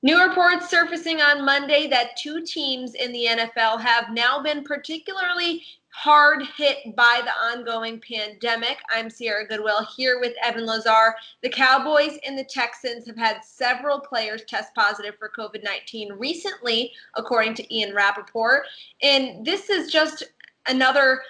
New reports surfacing on Monday that two teams in the NFL have now been particularly hard hit by the ongoing pandemic. I'm Sierra Goodwill here with Evan Lazar. The Cowboys and the Texans have had several players test positive for COVID-19 recently, according to Ian Rappaport. And this is just another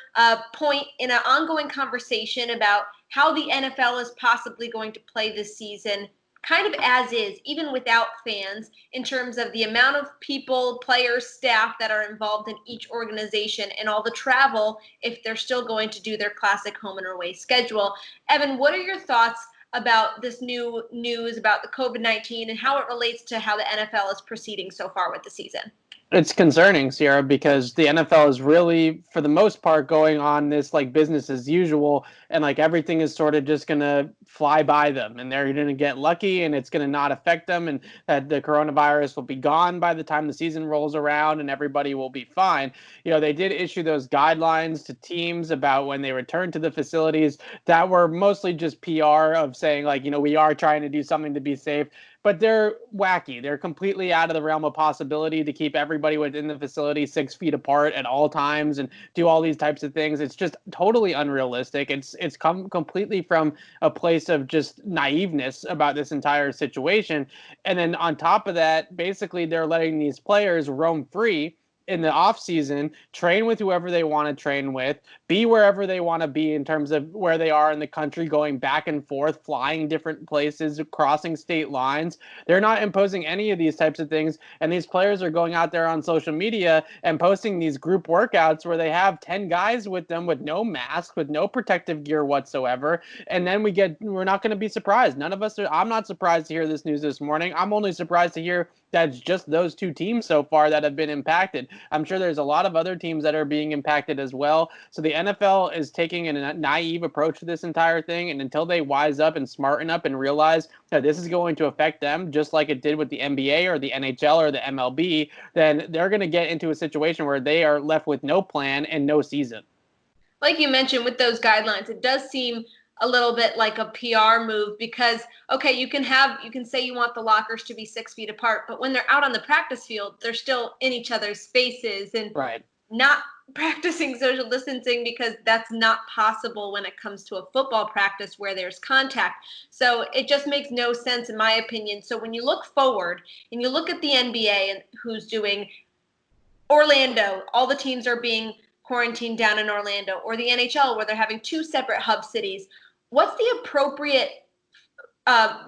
point in an ongoing conversation about how the NFL is possibly going to play this season kind of as is, even without fans, in terms of the amount of people, players, staff that are involved in each organization and all the travel if they're still going to do their classic home and away schedule. Evan, what are your thoughts about this new news about the COVID-19 and how it relates to how the NFL is proceeding so far with the season? It's concerning, Sierra, because the NFL is really, for the most part, going on this like business as usual, and like everything is sort of just going to fly by them, and they're going to get lucky, and it's going to not affect them, and that the coronavirus will be gone by the time the season rolls around, and everybody will be fine. You know, they did issue those guidelines to teams about when they return to the facilities that were mostly just PR of saying, like, you know, we are trying to do something to be safe. But they're wacky. They're completely out of the realm of possibility to keep everybody within the facility 6 feet apart at all times and do all these types of things. It's just totally unrealistic. It's come completely from a place of just naiveness about this entire situation. And then on top of that, basically they're letting these players roam free in the off season, train with whoever they want to train with, be wherever they want to be in terms of where they are in the country, going back and forth, flying different places, crossing state lines. They're not imposing any of these types of things. And these players are going out there on social media and posting these group workouts where they have 10 guys with them with no mask, with no protective gear whatsoever. And then we're not going to be surprised. None of us are. I'm not surprised to hear this news this morning. I'm only surprised to hear that it's just those two teams so far that have been impacted. I'm sure there's a lot of other teams that are being impacted as well. So the NFL is taking a naive approach to this entire thing. And until they wise up and smarten up and realize that this is going to affect them, just like it did with the NBA or the NHL or the MLB, then they're going to get into a situation where they are left with no plan and no season. Like you mentioned with those guidelines, it does seem a little bit like a PR move because, okay, you can say you want the lockers to be 6 feet apart, but when they're out on the practice field, they're still in each other's spaces and right. Not practicing social distancing because that's not possible when it comes to a football practice where there's contact. So it just makes no sense in my opinion. So when you look forward and you look at the NBA and who's doing Orlando, all the teams are being quarantined down in Orlando, or the NHL where they're having two separate hub cities. What's the appropriate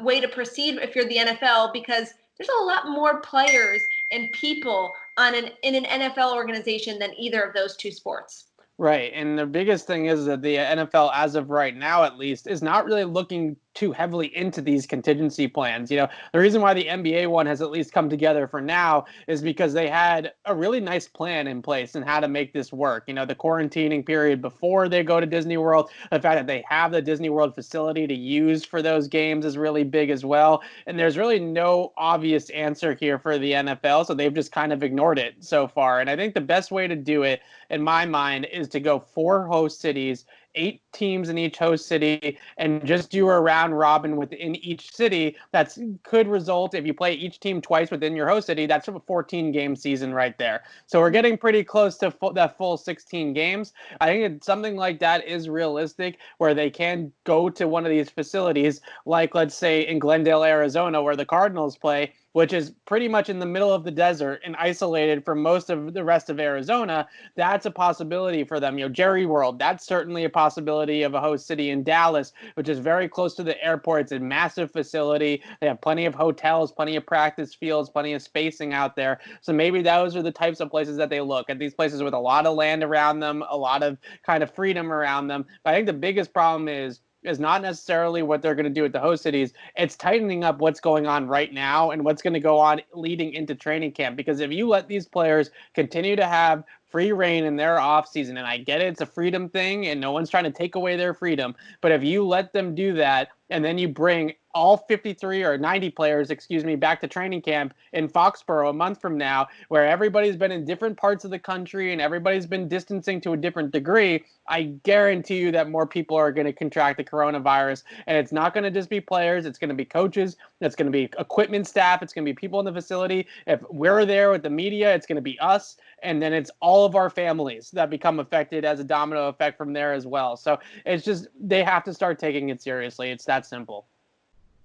way to proceed if you're the NFL? Because there's a lot more players and people in an NFL organization than either of those two sports. Right. And the biggest thing is that the NFL, as of right now at least, is not really looking too heavily into these contingency plans. You know, the reason why the NBA one has at least come together for now is because they had a really nice plan in place and how to make this work. You know, the quarantining period before they go to Disney World, the fact that they have the Disney World facility to use for those games is really big as well. And there's really no obvious answer here for the NFL, so they've just kind of ignored it so far. And I think the best way to do it, in my mind, is to go 4 host cities, 8 teams in each host city, and just do a round robin within each city. That could result, if you play each team twice within your host city, that's a 14-game season right there. So we're getting pretty close to that full 16 games. I think something like that is realistic, where they can go to one of these facilities, like let's say in Glendale, Arizona, where the Cardinals play, which is pretty much in the middle of the desert and isolated from most of the rest of Arizona. That's a possibility for them. You know, Jerry World, that's certainly a possibility of a host city in Dallas, which is very close to the airport. It's a massive facility. They have plenty of hotels, plenty of practice fields, plenty of spacing out there. So maybe those are the types of places that they look at, these places with a lot of land around them, a lot of kind of freedom around them. But I think the biggest problem is not necessarily what they're going to do at the host cities. It's tightening up what's going on right now and what's going to go on leading into training camp. Because if you let these players continue to have free reign in their off season, and I get it, it's a freedom thing and no one's trying to take away their freedom, but if you let them do that, and then you bring all 53 or 90 players, back to training camp in Foxborough a month from now, where everybody's been in different parts of the country and everybody's been distancing to a different degree, I guarantee you that more people are going to contract the coronavirus. And it's not going to just be players. It's going to be coaches. It's going to be equipment staff. It's going to be people in the facility. If we're there with the media, it's going to be us. And then it's all of our families that become affected as a domino effect from there as well. So it's just, they have to start taking it seriously. It's that simple.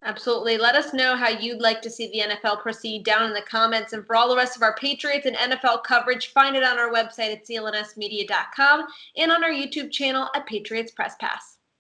Absolutely. Let us know how you'd like to see the NFL proceed down in the comments. And for all the rest of our Patriots and NFL coverage, find it on our website at clnsmedia.com and on our YouTube channel at Patriots Press Pass.